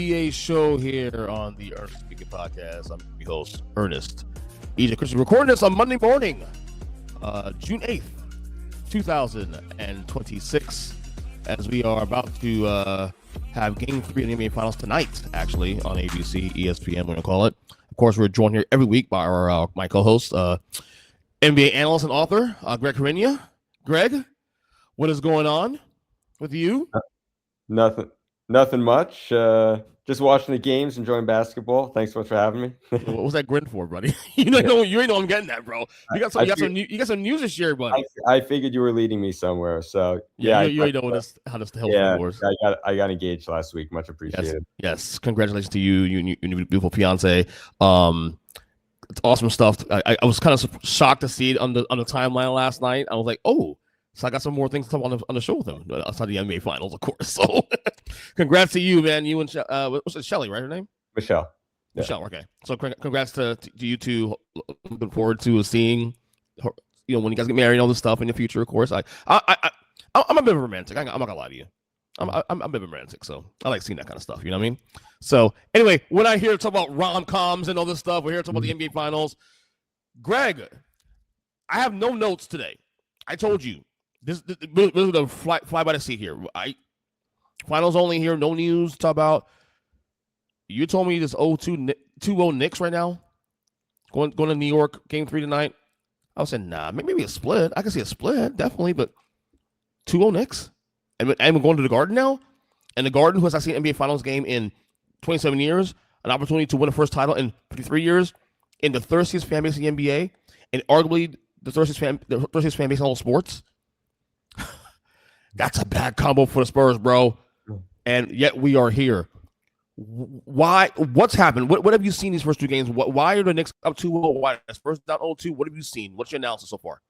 NBA show here on the Earnestly podcast. I'm your host, Earnest. EJ Christian, recording this on Monday morning, June 8th, 2026, as we are about to have Game 3 of the NBA Finals tonight, actually, on ABC, ESPN, we're going to call it. Of course, we're joined here every week by my co-host, NBA analyst and author, Greg Hrinya. Greg, what is going on with you? Nothing much. Just watching the games, enjoying basketball. Thanks so much for having me. What was that grin for, buddy? You ain't know I'm getting that, bro. You got some news to share, buddy. I figured you were leading me somewhere, so yeah. You already know how this helps. Yeah, I got engaged last week. Much appreciated. Yes. Congratulations to you, your beautiful fiance. It's awesome stuff. I was kind of shocked to see it on the timeline last night. I was like, oh. So I got some more things to talk on the show with him outside the NBA Finals, of course. So, congrats to you, man. You and what's it, Shelly, right? Her name? Michelle. Yeah. Michelle. Okay. So congrats to you two. Looking forward to seeing her, when you guys get married and all this stuff in the future. Of course, I'm a bit of a romantic. I'm not gonna lie to you. I'm a bit of a romantic, so I like seeing that kind of stuff. You know what I mean? So anyway, when I hear talk about rom-coms and all this stuff, we're here to talk about the NBA Finals. Greg, I have no notes today. I told you. This is the fly by the seat here. Finals only here, no news to talk about. You told me this 2-0 Knicks right now. Going to New York, Game 3 tonight. I was saying, nah, maybe a split. I can see a split, definitely, but 2-0 Knicks. And we're going to the Garden now? And the Garden, who has not seen an NBA Finals game in 27 years, an opportunity to win a first title in 53 years, in the thirstiest fan base in the NBA, and arguably the thirstiest fan base in all sports. That's a bad combo for the Spurs, bro. And yet we are here. Why? What's happened? What have you seen these first two games? Why are the Knicks up 2-0? Why are the Spurs down 0-2? What have you seen? What's your analysis so far?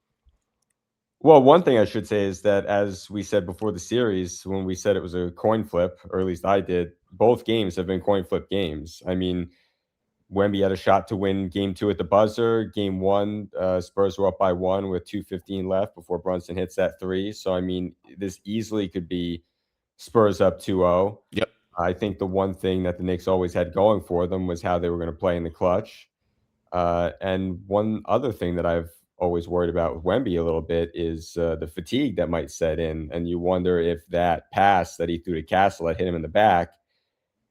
Well, one thing I should say is that, as we said before the series, when we said it was a coin flip, or at least I did, both games have been coin flip games. I mean, Wemby had a shot to win Game 2 at the buzzer. Game 1, Spurs were up by 1 with 2:15 left before Brunson hits that 3. So, I mean, this easily could be Spurs up 2-0. Yep. I think the one thing that the Knicks always had going for them was how they were going to play in the clutch. And one other thing that I've always worried about with Wemby a little bit is the fatigue that might set in. And you wonder if that pass that he threw to Castle that hit him in the back,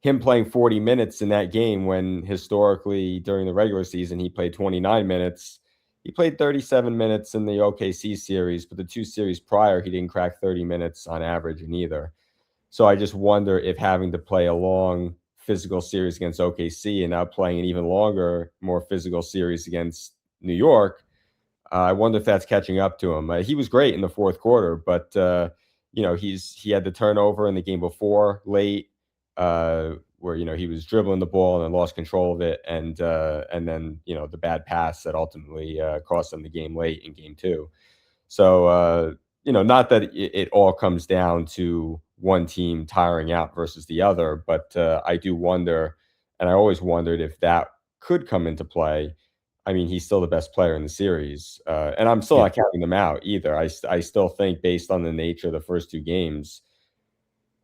him playing 40 minutes in that game when historically during the regular season he played 29 minutes. He played 37 minutes in the OKC series, but the two series prior he didn't crack 30 minutes on average in either. So I just wonder if having to play a long physical series against OKC and now playing an even longer, more physical series against New York, I wonder if that's catching up to him. He was great in the fourth quarter, but he had the turnover in the game before late. Where he was dribbling the ball and then lost control of it, and then the bad pass that ultimately cost them the game late in Game 2. So not that it all comes down to one team tiring out versus the other, but I do wonder, and I always wondered if that could come into play. I mean, he's still the best player in the series, and I'm still not counting them out either. I still think, based on the nature of the first two games,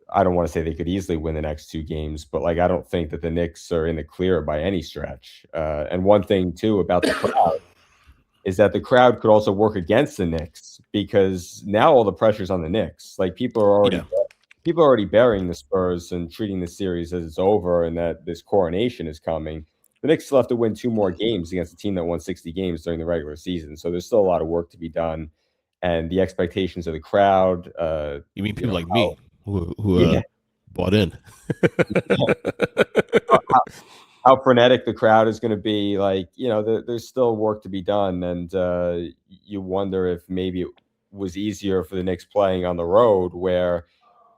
I don't want to say they could easily win the next two games, but I don't think that the Knicks are in the clear by any stretch. And one thing too about the crowd is that the crowd could also work against the Knicks, because now all the pressure's on the Knicks. People are already burying the Spurs and treating the series as it's over and that this coronation is coming. The Knicks still have to win 2 more games against a team that won 60 games during the regular season. So there's still a lot of work to be done, and the expectations of the crowd. You mean people like me? Who bought in. how frenetic the crowd is going to be. There's still work to be done, and you wonder if maybe it was easier for the Knicks playing on the road, where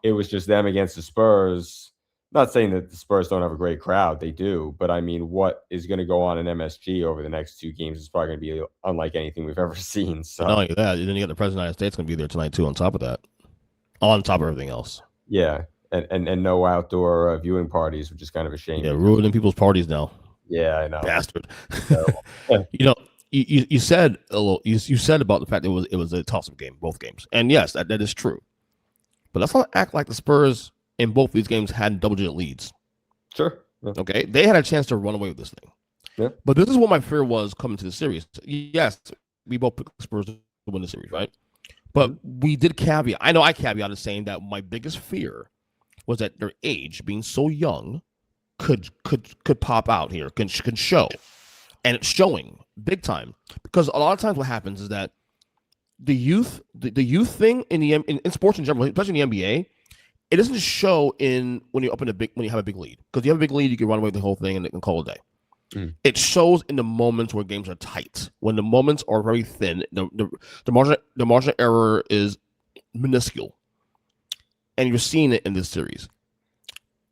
it was just them against the Spurs. Not saying that the Spurs don't have a great crowd, they do, but I mean, what is going to go on in MSG over the next 2 games is probably going to be unlike anything we've ever seen. So not only that, then you got the President of the United States going to be there tonight too. On top of that. On top of everything else. Yeah, and no outdoor viewing parties, which is kind of a shame. Yeah, ruining people's parties now. Yeah, I know. Bastard. You said a little. You said about the fact that it was a toss-up game, both games, and yes, that is true. But let's not act like the Spurs in both these games had double-digit leads. Sure. Yeah. Okay, they had a chance to run away with this thing. Yeah. But this is what my fear was coming to the series. Yes, we both picked the Spurs to win the series, right? But we did caveat. I know I caveated saying that my biggest fear was that their age, being so young, could pop out here, can show, and it's showing big time. Because a lot of times, what happens is that the youth thing in sports in general, especially in the NBA, it doesn't show in when you have a big lead. Because you have a big lead, you can run away with the whole thing and call it a day. It shows in the moments where games are tight. When the moments are very thin, the margin of error is minuscule, and you're seeing it in this series.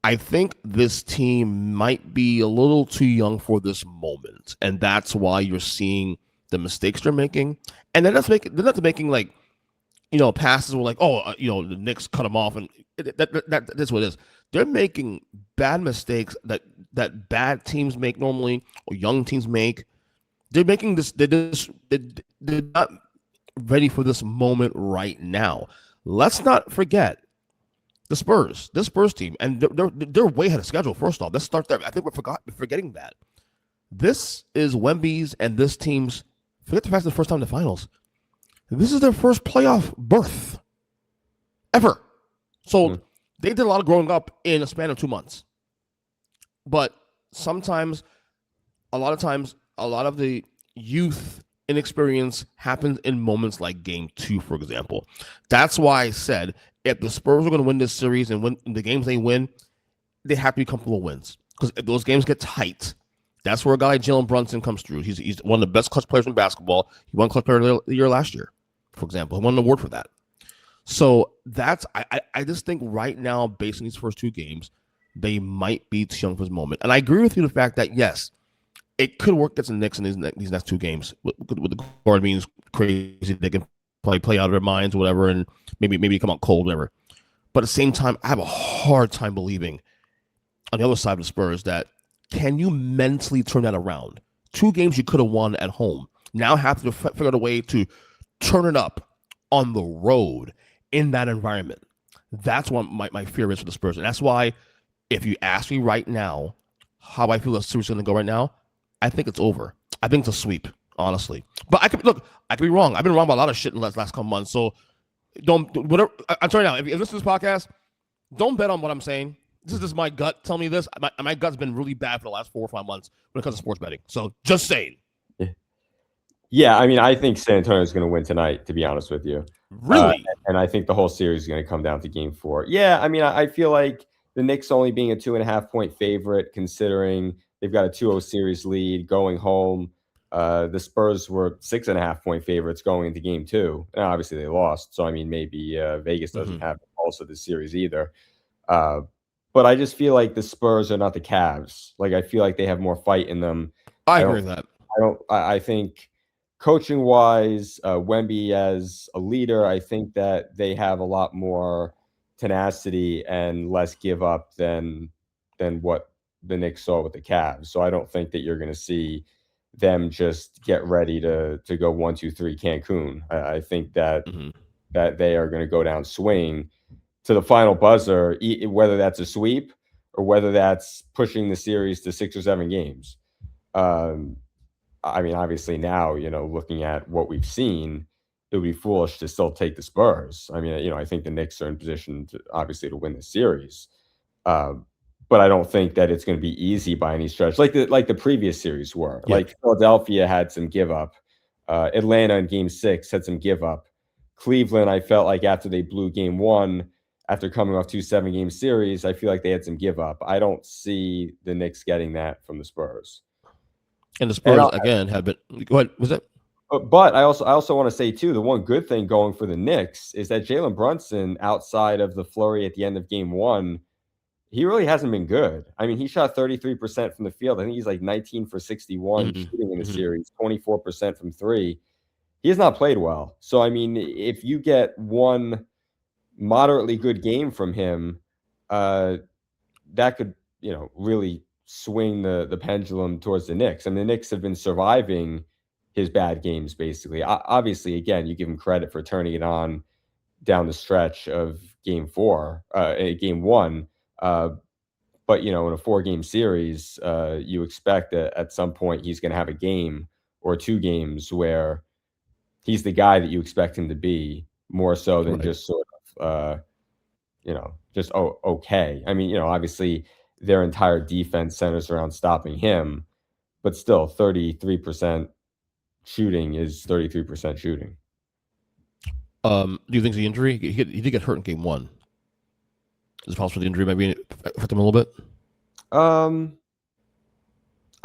I think this team might be a little too young for this moment, and that's why you're seeing the mistakes they're making. And they're not making like, passes were like, the Knicks cut them off, and that's what it is. They're making bad mistakes that bad teams make normally, or young teams make. They're making this. They're not ready for this moment right now. Let's not forget the Spurs. This Spurs team, and they're way ahead of schedule. First off, let's start there. I think we're forgetting that. This is Wemby's and this team's. Forget the fact it's the first time in the finals. This is their first playoff berth ever. So they did a lot of growing up in a span of 2 months. But sometimes, a lot of the youth inexperience happens in moments like Game 2, for example. That's why I said if the Spurs are going to win this series and win the games they win, they have to be comfortable wins. Because if those games get tight, that's where a guy like Jalen Brunson comes through. He's one of the best clutch players in basketball. He won Clutch Player of the Year last year, for example. He won an award for that. So I just think right now, based on these first 2 games, they might be too young for this moment. And I agree with you the fact that, yes, it could work against the Knicks in these next 2 games. With the guard being crazy, they can play out of their minds, whatever, and maybe come out cold, whatever. But at the same time, I have a hard time believing on the other side of the Spurs that can you mentally turn that around? 2 games you could have won at home. Now have to figure out a way to turn it up on the road in that environment. That's what my fear is for the Spurs. And that's why if you ask me right now how I feel the series is going to go right now, I think it's over. I think it's a sweep, honestly. But I could be wrong. I've been wrong about a lot of shit in the last couple months. So I'm sorry now. If you listen to this podcast, don't bet on what I'm saying. This is just my gut telling me this. My gut's been really bad for the last 4 or 5 months when it comes to sports betting. So just saying. Yeah, I mean, I think San Antonio is going to win tonight, to be honest with you. Really? And I think the whole series is going to come down to Game 4. Yeah, I mean, I feel like the Knicks only being a 2.5-point favorite, considering they've got a 2-0 series lead going home. The Spurs were 6.5-point favorites going into Game 2. And obviously, they lost. So, I mean, maybe Vegas doesn't have also the series either. But I just feel like the Spurs are not the Cavs. Like, I feel like they have more fight in them. I agree with that. I think coaching wise, Wemby as a leader, I think that they have a lot more tenacity and less give up than what the Knicks saw with the Cavs. So I don't think that you're going to see them just get ready to go 1-2-3 Cancun. I think that that they are going to go down swing to the final buzzer, whether that's a sweep or whether that's pushing the series to 6 or 7 games. I mean, obviously now, looking at what we've seen, it would be foolish to still take the Spurs. I mean, I think the Knicks are in position to win the series. But I don't think that it's going to be easy by any stretch, like the previous series were. Yeah. Like Philadelphia had some give up. Atlanta in Game 6 had some give up. Cleveland, I felt like after they blew Game 1, after coming off 2 7-game series, I feel like they had some give up. I don't see the Knicks getting that from the Spurs. And the Spurs, again, have been – go ahead. Was that? But I also want to say, too, the one good thing going for the Knicks is that Jalen Brunson, outside of the flurry at the end of Game 1, he really hasn't been good. I mean, he shot 33% from the field. I think he's like 19 for 61 shooting in the series, 24% from 3. He has not played well. So, I mean, if you get one moderately good game from him, that could, really swing the pendulum towards the Knicks. And the Knicks have been surviving his bad games, basically. Obviously, again, you give him credit for turning it on down the stretch of Game 1. But, in a 4-game series, you expect that at some point he's going to have a game or 2 games where he's the guy that you expect him to be, more so than Right. just sort of, just okay. I mean, obviously their entire defense centers around stopping him, but still 33% shooting is 33% shooting. Do you think the injury? He did get hurt in game 1. Is it possible the injury maybe affect him a little bit? I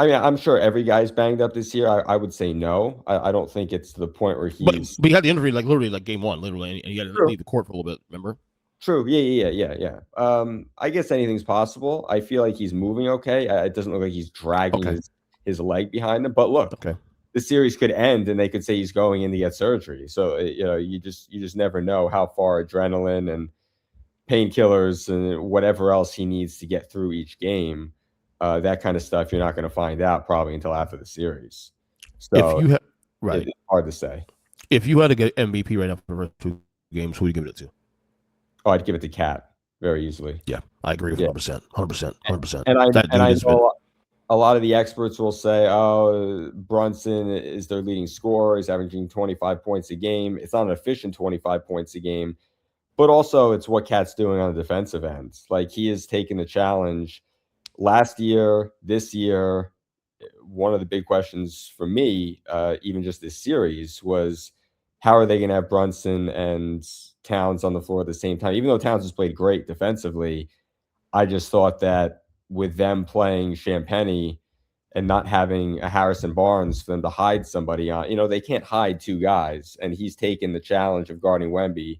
mean, I'm sure every guy's banged up this year. I would say no. I don't think it's to the point where he's. But he had the injury literally game 1, literally, and he had to leave the court for a little bit. Remember? True. Yeah. I guess anything's possible. I feel like he's moving okay. It doesn't look like he's dragging his leg behind him. But look, the series could end and they could say he's going in to get surgery. So you just never know how far adrenaline and painkillers and whatever else he needs to get through each game. That kind of stuff you're not going to find out probably until after the series. So if you right, it's hard to say. If you had to get MVP right now for the first 2 games, who would you give it to? Oh, I'd give it to Cat very easily. Yeah, I agree with 100%. 100%. And I know a lot of the experts will say, oh, Brunson is their leading scorer. He's averaging 25 points a game. It's not an efficient 25 points a game, but also it's what Cat's doing on the defensive end. Like, he has taken the challenge last year, this year. One of the big questions for me, even just this series, was how are they going to have Brunson and Towns on the floor at the same time? Even though Towns has played great defensively, I just thought that with them playing Champagny and not having a Harrison Barnes for them to hide somebody on, they can't hide 2 guys. And he's taken the challenge of guarding Wemby,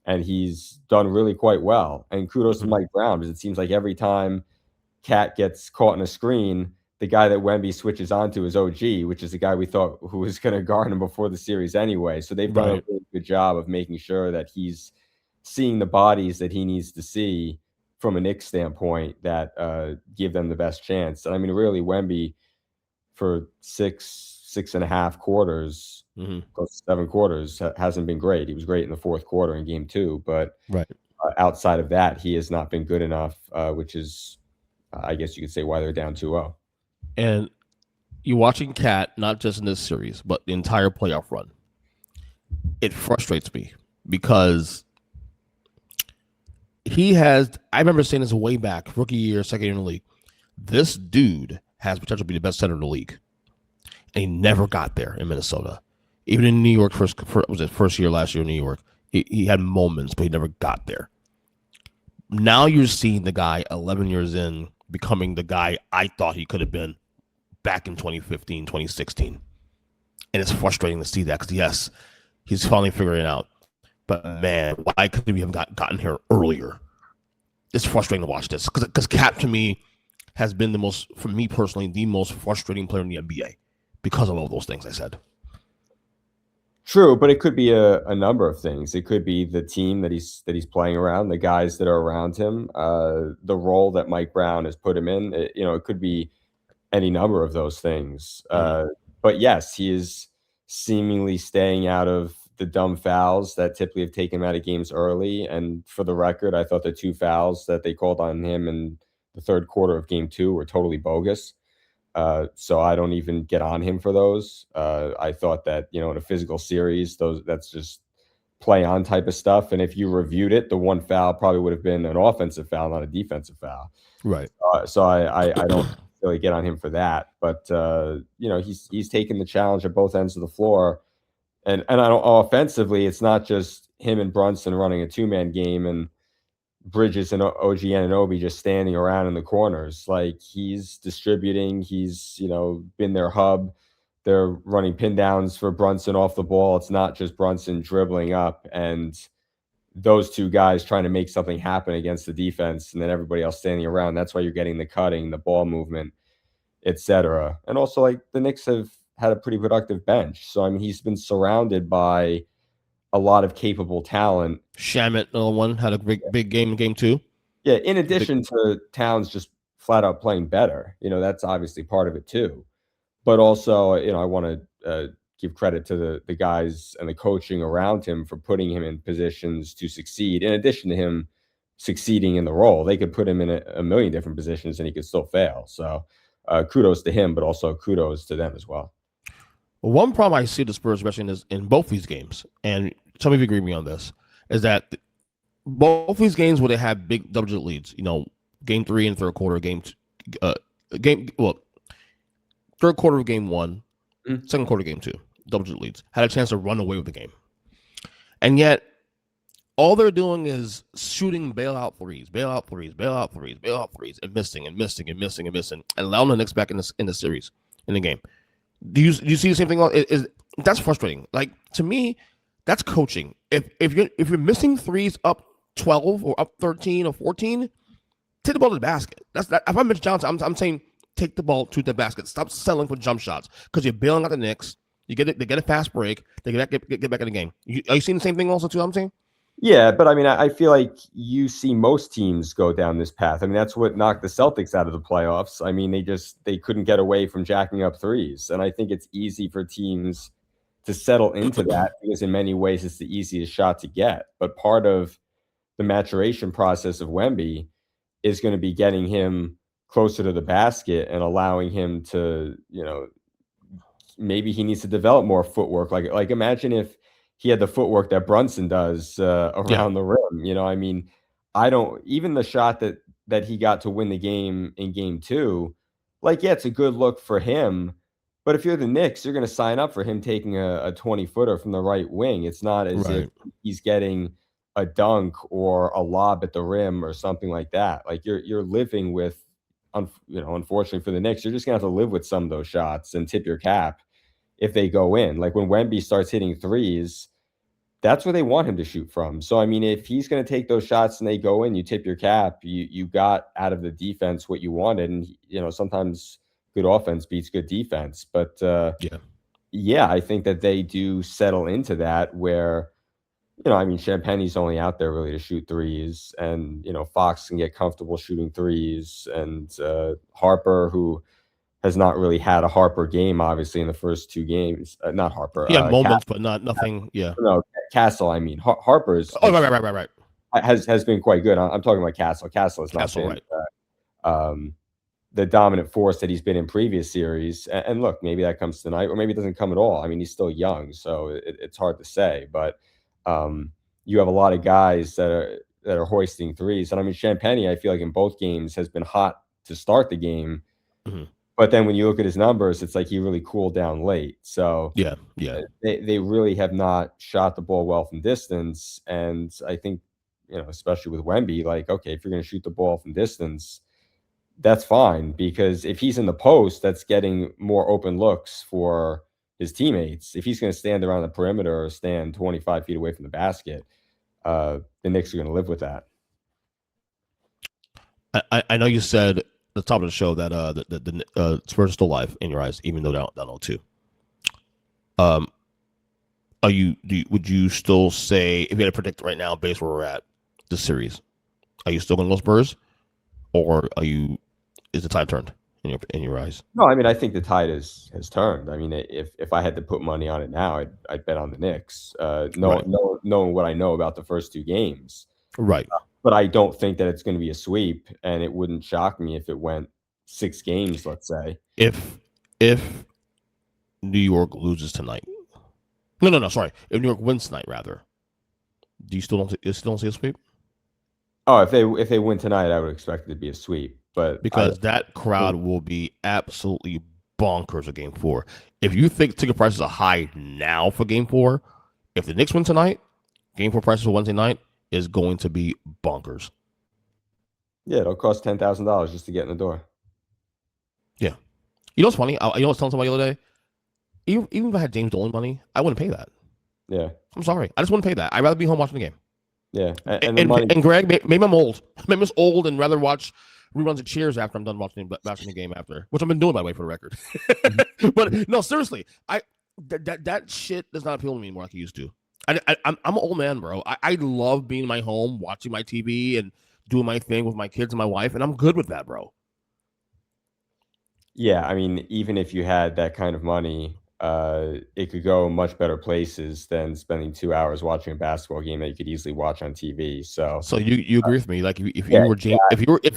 and he's done really quite well. And kudos to Mike Brown, because it seems like every time Cat gets caught in a screen, the guy that Wemby switches onto is OG, which is the guy we thought who was going to guard him before the series anyway. So they've done a really good job of making sure that he's seeing the bodies that he needs to see from a Knicks standpoint that give them the best chance. And I mean, really, Wemby for 6.5 quarters, close to 7 quarters, hasn't been great. He was great in the 4th quarter in game 2, but outside of that, he has not been good enough, which is, I guess you could say, why they're down 2-0. And you're watching Cat, not just in this series, but the entire playoff run. It frustrates me because I remember saying this way back, rookie year, second year in the league. This dude has potential to be the best center in the league. And he never got there in Minnesota. Even in New York, first year, last year in New York, he had moments, but he never got there. Now you're seeing the guy 11 years in becoming the guy I thought he could have been back in 2015, 2016. And it's frustrating to see that because, yes, he's finally figuring it out. But, man, why couldn't we have gotten here earlier? It's frustrating to watch this because Cap, to me, has been for me personally, the most frustrating player in the NBA because of all those things I said. True, but it could be a number of things. It could be the team that he's playing around, the guys that are around him, the role that Mike Brown has put him in. It could be any number of those things. But yes, he is seemingly staying out of the dumb fouls that typically have taken him out of games early. And for the record, I thought the 2 fouls that they called on him in the 3rd quarter of game 2 were totally bogus. So I don't even get on him for those. I thought that, in a physical series, that's just play on type of stuff. And if you reviewed it, the 1 foul probably would have been an offensive foul, not a defensive foul. Right. So I don't really get on him for that. But, he's taken the challenge at both ends of the floor. And I don't, offensively, it's not just him and Brunson running a 2-man game and Bridges and OG Anunoby just standing around in the corners. Like, he's distributing. He's, been their hub. They're running pin downs for Brunson off the ball. It's not just Brunson dribbling up and those 2 guys trying to make something happen against the defense and then everybody else standing around. That's why you're getting the cutting, the ball movement, etc. And also, like, the Knicks have had a pretty productive bench. So, I mean, he's been surrounded by a lot of capable talent. Shamet, another one, had a big game in game 2. Yeah, in addition to Towns just flat out playing better. That's obviously part of it too. But also, I want to give credit to the guys and the coaching around him for putting him in positions to succeed, in addition to him succeeding in the role. They could put him in a million different positions and he could still fail. So kudos to him, but also kudos to them as well. One problem I see the Spurs, especially in both these games, and tell me if you agree with me on this, is that both these games where they have big double-digit leads, game 3 and third quarter, third quarter of game 1, second quarter of game 2, double-digit leads, had a chance to run away with the game. And yet, all they're doing is shooting bailout threes, and missing, and allowing the Knicks back in the series, in the game. Do you see the same thing? That's frustrating. Like, to me, that's coaching. If you're missing threes up 12 or up 13 or 14, take the ball to the basket. If I'm Mitch Johnson, I'm saying take the ball to the basket. Stop settling for jump shots because you're bailing out the Knicks. They get a fast break. They get back in the game. Are you seeing the same thing also too? I'm saying. Yeah, but I mean, I feel like you see most teams go down this path. I mean, that's what knocked the Celtics out of the playoffs. I mean, they couldn't get away from jacking up threes. And I think it's easy for teams to settle into that because in many ways it's the easiest shot to get. But part of the maturation process of Wemby is going to be getting him closer to the basket and allowing him to, maybe he needs to develop more footwork. Like imagine if he had the footwork that Brunson does around the rim. I mean, even the shot that he got to win the game in game 2, it's a good look for him. But if you're the Knicks, you're going to sign up for him taking a 20-footer from the right wing. It's not as if he's getting a dunk or a lob at the rim or something like that. Like you're living with, unfortunately for the Knicks, you're just going to have to live with some of those shots and tip your cap if they go in. Like when Wemby starts hitting threes, that's where they want him to shoot from. So, I mean, if he's going to take those shots and they go in, you tip your cap, you got out of the defense what you wanted. And, sometimes good offense beats good defense. But, I think that they do settle into that where, I mean, Champagne's only out there really to shoot threes. And, Fox can get comfortable shooting threes. And Harper, who has not really had a Harper game, obviously, in the first 2 games. Not Harper. He had moments, but nothing. Yeah. No, Castle. I mean, Harper's. Oh, right. Has been quite good. I'm talking about Castle. Castle has not been the dominant force that he's been in previous series. And look, maybe that comes tonight, or maybe it doesn't come at all. I mean, he's still young, so it's hard to say. But you have a lot of guys that are hoisting threes. And I mean, Champagne, I feel like in both games has been hot to start the game. Mm-hmm. But then when you look at his numbers, it's like he really cooled down late. So yeah, they really have not shot the ball well from distance. And I think, especially with Wemby, like, okay, if you're going to shoot the ball from distance, that's fine. Because if he's in the post, that's getting more open looks for his teammates. If he's going to stand around the perimeter or stand 25 feet away from the basket, the Knicks are going to live with that. I know you said the top of the show that the Spurs are still alive in your eyes, even though they're down 0-2. Would you still say, if you had to predict right now, based where we're at this series, are you still going to go Spurs, or is the tide turned in your eyes? No, I mean, I think the tide has turned. I mean, if I had to put money on it now, I'd bet on the Knicks. Knowing what I know about the first 2 games, right. But I don't think that it's going to be a sweep, and it wouldn't shock me if it went 6 games, let's say. If New York loses tonight, no, sorry. If New York wins tonight, rather, do you still don't see a sweep? Oh, if they win tonight, I would expect it to be a sweep, but because that crowd will be absolutely bonkers at Game 4. If you think ticket prices are high now for Game 4, if the Knicks win tonight, Game 4 prices for Wednesday night is going to be bonkers. Yeah, it'll cost $10,000 just to get in the door. Yeah. You know what's funny? I was telling somebody the other day, even if I had James Dolan money, I wouldn't pay that. Yeah. I'm sorry. I just wouldn't pay that. I'd rather be home watching the game. Yeah. And Greg, maybe I'm old. Maybe I'm just old and rather watch reruns of Cheers after I'm done watching the game after, which I've been doing, by the way, for the record. But no, seriously, that shit does not appeal to me anymore like it used to. I'm an old man, bro. I love being in my home, watching my TV and doing my thing with my kids and my wife, and I'm good with that, bro. Yeah, I mean, even if you had that kind of money, it could go much better places than spending 2 hours watching a basketball game that you could easily watch on TV. So you agree with me? Like if yeah,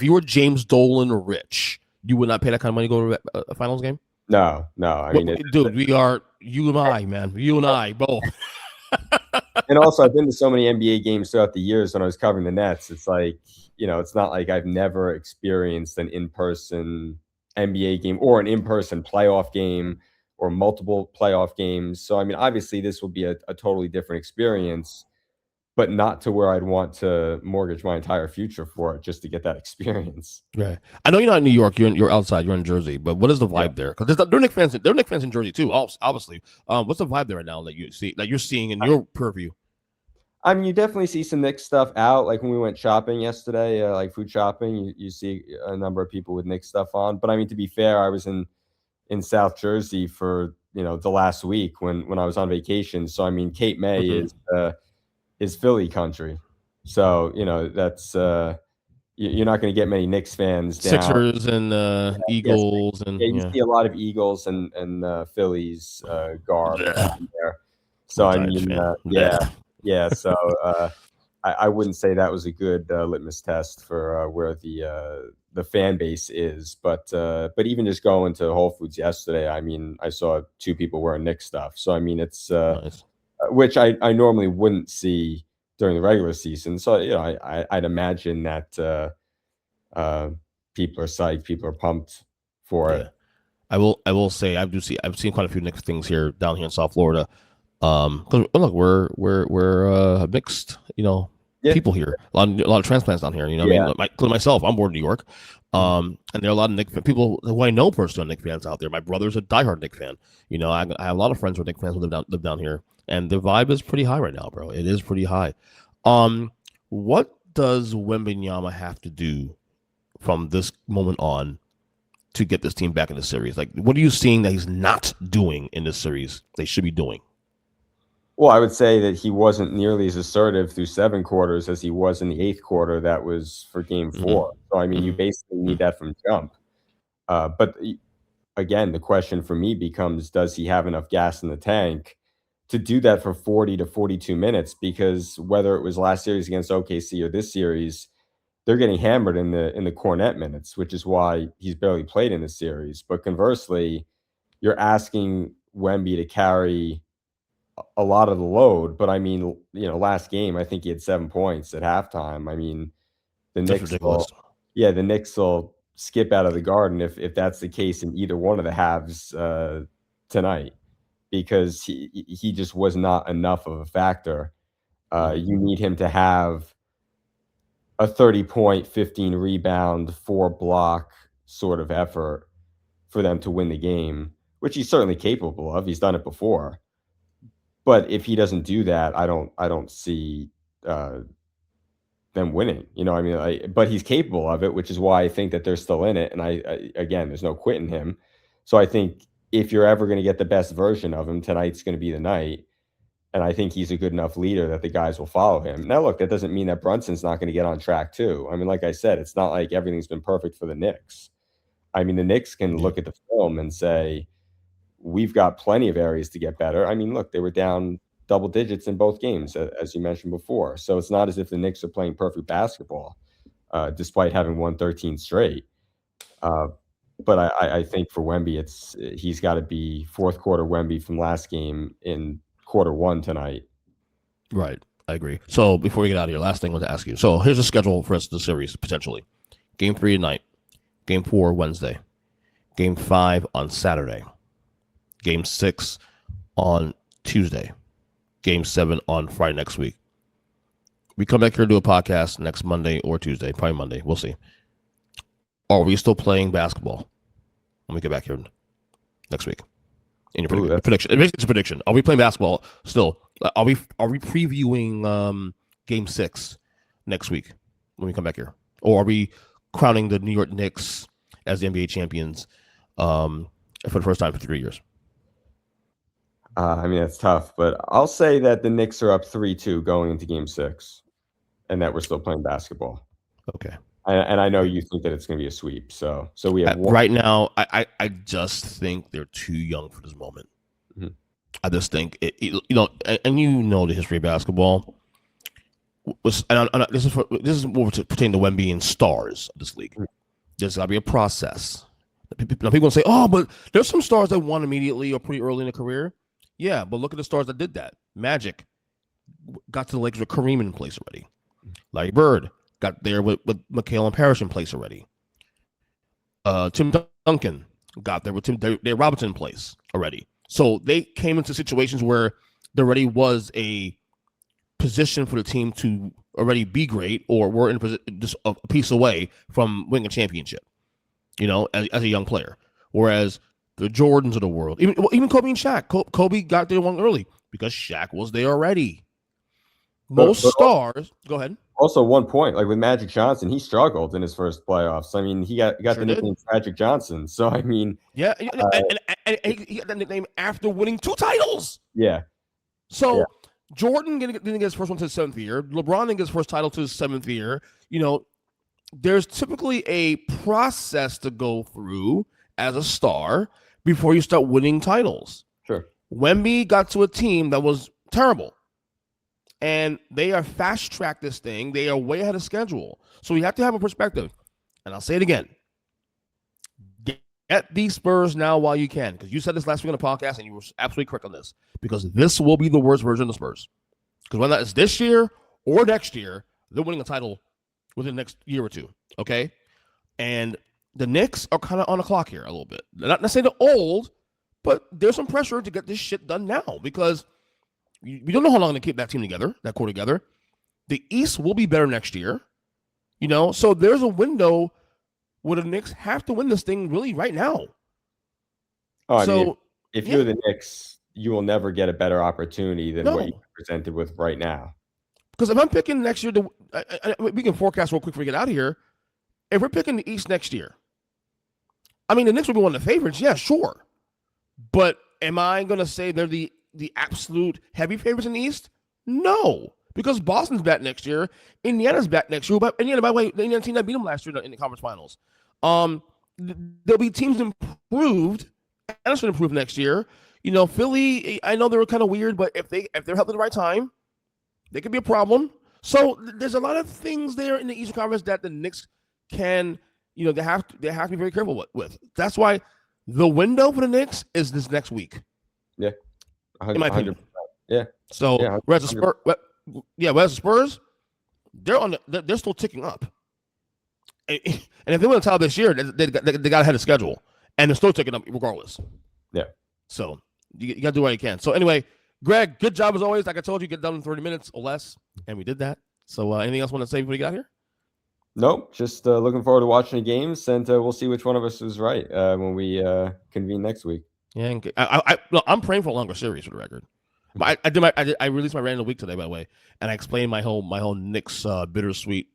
you were James Dolan or Rich, you would not pay that kind of money to go to a finals game. no. I mean, Dude, we are you and I, man. You and I both. and also I've been to so many NBA games throughout the years when I was covering the Nets. It's like, it's not like I've never experienced an in-person NBA game or an in-person playoff game or multiple playoff games. So, I mean, obviously this will be a totally different experience, but not to where I'd want to mortgage my entire future for it just to get that experience. Right. I know you're not in New York. You're outside. You're in Jersey. But what is the Yeah. vibe there? Because there are Knicks fans. There are Knicks fans in Jersey too. Obviously. What's the vibe there right now that you're seeing in your purview? I mean, you definitely see some Knicks stuff out. Like when we went shopping yesterday, like food shopping, you see a number of people with Knicks stuff on. But I mean, to be fair, I was in South Jersey for the last week when I was on vacation. So I mean, Cape May is Philly country. So that's you're not going to get many Knicks fans down. Sixers and Yes, Eagles and you see a lot of Eagles and Phillies garb down there. So I mean, yeah. So I wouldn't say that was a good litmus test for where the fan base is. But even just going to Whole Foods yesterday, I mean, I saw 2 people wearing Knicks stuff. So I mean, it's nice. Which I normally wouldn't see during the regular season. So I'd imagine that people are psyched, people are pumped for it. I will say I've seen quite a few Knicks things down here in South Florida. Because look, we're mixed, people here. A lot of transplants down here. I mean, including myself. I'm born in New York. And there are a lot of Knicks people who I know personally, Knicks fans out there. My brother's a diehard Knicks fan. I have a lot of friends who are Knicks fans who live down here, and the vibe is pretty high right now, bro. It is pretty high. What does Wembanyama have to do from this moment on to get this team back in the series? Like, what are you seeing that he's not doing in this series they should be doing? Well, I would say that he wasn't nearly as assertive through 7 quarters as he was in the 8th quarter. That was for game 4. So, I mean, you basically need that from jump. But again, the question for me becomes, does he have enough gas in the tank to do that for 40 to 42 minutes? Because whether it was last series against OKC or this series, they're getting hammered in the Cornet minutes, which is why he's barely played in this series. But conversely, you're asking Wemby to carry a lot of the load. But I mean, last game, I think he had 7 points at halftime. I mean, the Knicks will skip out of the Garden if that's the case in either one of the halves tonight, because he just was not enough of a factor. You need him to have a 30-point, 15 rebound, 4 block sort of effort for them to win the game, which he's certainly capable of. He's done it before. But if he doesn't do that, I don't see them winning. I mean, but he's capable of it, which is why I think that they're still in it. And again, there's no quitting him. So I think if you're ever going to get the best version of him, tonight's going to be the night. And I think he's a good enough leader that the guys will follow him. Now, look, that doesn't mean that Brunson's not going to get on track too. I mean, like I said, it's not like everything's been perfect for the Knicks. I mean, the Knicks can look at the film and say, we've got plenty of areas to get better. I mean, look, they were down double digits in both games, as you mentioned before. So it's not as if the Knicks are playing perfect basketball, despite having won 13 straight. But I think for Wemby, he's got to be 4th quarter Wemby from last game in quarter 1 tonight. Right. I agree. So before we get out of here, last thing I want to ask you. So here's the schedule for us of the series, potentially. Game 3 tonight. Game 4 Wednesday. Game 5 on Saturday. Game 6 on Tuesday. Game 7 on Friday next week. We come back here and do a podcast next Monday or Tuesday. Probably Monday. We'll see. Are we still playing basketball when we get back here next week? In your prediction. It's a prediction. Are we playing basketball still? Are we previewing Game 6 next week when we come back here? Or are we crowning the New York Knicks as the NBA champions for the first time for 3 years? I mean, that's tough, but I'll say that the Knicks are up 3-2 going into Game 6, and that we're still playing basketball. Okay. And I know you think that it's going to be a sweep. So we have right now. I just think they're too young for this moment. Mhm. I just think and you know the history of basketball. This is more pertaining to Wemby and stars of this league. Mhm. There's got to be a process. Now people say, "Oh, but there's some stars that won immediately or pretty early in their career." Yeah, but look at the stars that did that. Magic got to the Lakers with Kareem in place already. Larry Bird got there with McHale and Parrish in place already. Tim Duncan got there with Dave Robinson in place already. So they came into situations where there already was a position for the team to already be great, or were in just a piece away from winning a championship, as a young player. Whereas the Jordans of the world, even Kobe and Shaq, Kobe got there one early because Shaq was there already. Most stars, go ahead. Also, one point, like with Magic Johnson, he struggled in his first playoffs. I mean, he got the nickname Magic Johnson. So, I mean, and he got that nickname after winning 2 titles. Yeah. So, yeah. Jordan didn't get his first one to his 7th year. LeBron didn't get his first title to his 7th year. There's typically a process to go through as a star before you start winning titles. Sure. Wemby got to a team that was terrible. And they are fast-tracked this thing. They are way ahead of schedule. So you have to have a perspective. And I'll say it again. Get these Spurs now while you can. Because you said this last week on the podcast, and you were absolutely correct on this. Because this will be the worst version of the Spurs. Because whether it's this year or next year, they're winning a title within the next year or two. Okay? And the Knicks are kind of on the clock here a little bit. They're not necessarily old, but there's some pressure to get this shit done now. Because we don't know how long to keep that team together, that core together. The East will be better next year. So there's a window where the Knicks have to win this thing really right now. Oh, I mean, if you're the Knicks, you will never get a better opportunity than what you're presented with right now. Because if I'm picking next year, we can forecast real quick before we get out of here. If we're picking the East next year, I mean, the Knicks will be one of the favorites. Yeah, sure. But am I going to say they're the absolute heavy favorites in the East? No, because Boston's back next year. Indiana's back next year. But Indiana, by the way, the Indiana team that beat them last year in the conference finals. There'll be teams improved. Anderson improved next year. Philly, I know they were kind of weird, but if they're healthy at the right time, they could be a problem. So there's a lot of things there in the Eastern Conference that the Knicks can, they have to be very careful with. That's why the window for the Knicks is this next week. Yeah. In my opinion. Yeah. So whereas the Spurs, they're still ticking up. And if they win the title this year, they got ahead of schedule. And they're still ticking up regardless. Yeah. So you got to do what you can. So anyway, Greg, good job as always. Like I told you, get done in 30 minutes or less. And we did that. So anything else you want to say before we get out here? Nope. Just looking forward to watching the games. And we'll see which one of us is right when we convene next week. Yeah, I'm praying for a longer series for the record. But I released my rant of the week today, by the way, and I explained my whole Knicks bittersweet,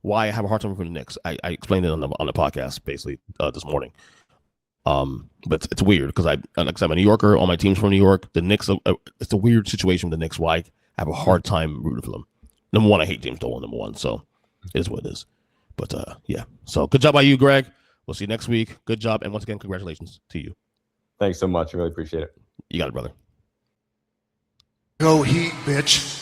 why I have a hard time for the Knicks. I explained it on the podcast basically this morning. But it's weird because I'm a New Yorker. All my teams from New York. The Knicks, it's a weird situation with the Knicks. Why I have a hard time rooting for them. Number one, I hate James Dolan. Number one, so it is what it is. But yeah. So good job by you, Greg. We'll see you next week. Good job, and once again, congratulations to you. Thanks so much. I really appreciate it. You got it, brother. Go Heat, bitch.